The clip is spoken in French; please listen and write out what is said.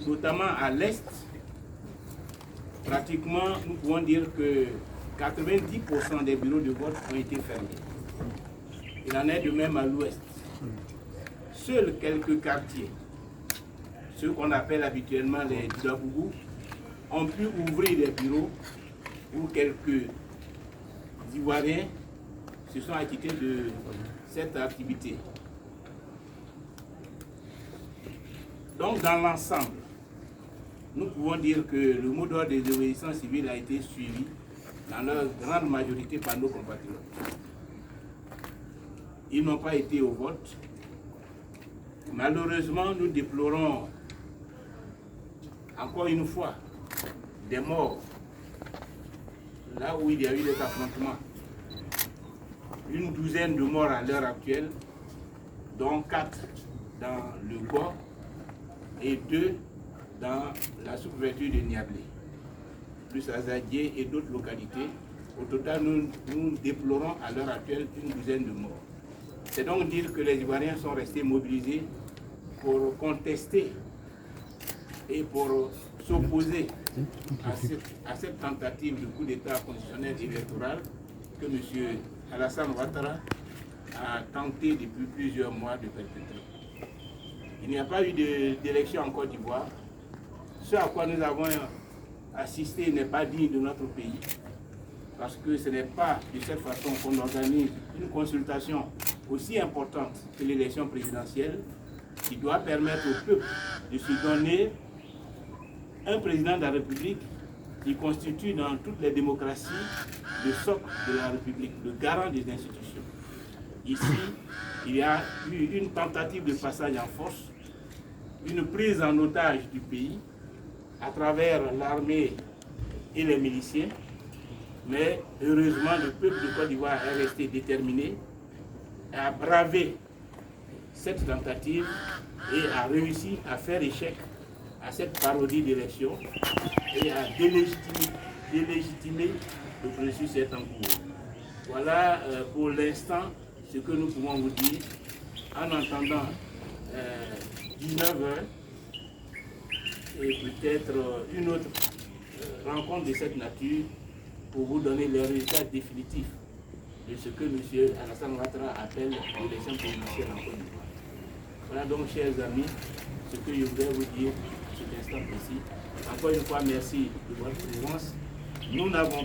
notamment à l'Est, pratiquement, nous pouvons dire que 90% des bureaux de vote ont été fermés. Il en est de même à l'Ouest. Seuls quelques quartiers, ceux qu'on appelle habituellement les Djabougou, ont pu ouvrir des bureaux où quelques Ivoiriens se sont acquittés de cette activité. Donc, dans l'ensemble, nous pouvons dire que le mot d'ordre des désobéissances civiles a été suivi dans leur grande majorité par nos compatriotes. Ils n'ont pas été au vote. Malheureusement, nous déplorons encore une fois des morts là où il y a eu des affrontements. Une douzaine de morts à l'heure actuelle, dont 4 dans le Gor et 2 dans la sous-préfecture de Niablé, plus à Zadier et d'autres localités. Au total, nous déplorons à l'heure actuelle une douzaine de morts. C'est donc dire que les Ivoiriens sont restés mobilisés pour contester et pour s'opposer à cette tentative de coup d'État constitutionnel et électoral que M. Alassane Ouattara a tenté depuis plusieurs mois de perpétrer. Il n'y a pas eu d'élection en Côte d'Ivoire. Ce à quoi nous avons assisté n'est pas digne de notre pays, parce que ce n'est pas de cette façon qu'on organise une consultation aussi importante que l'élection présidentielle, qui doit permettre au peuple de se donner un président de la République qui constitue dans toutes les démocraties le socle de la République, le garant des institutions. Ici, il y a eu une tentative de passage en force, une prise en otage du pays à travers l'armée et les miliciens, mais heureusement le peuple de Côte d'Ivoire est resté déterminé à braver cette tentative et a réussi à faire échec à cette parodie d'élection et à délégitimer le processus est en cours. Voilà pour l'instant ce que nous pouvons vous dire en entendant 19h et peut-être une autre rencontre de cette nature pour vous donner les résultats définitifs de ce que M. Alassane Ouattara appelle l'élection présidentielle en Côte d'Ivoire. Voilà donc, chers amis, ce que je voudrais vous dire à cet instant précis. Encore une fois, merci de votre présence. Nous n'avons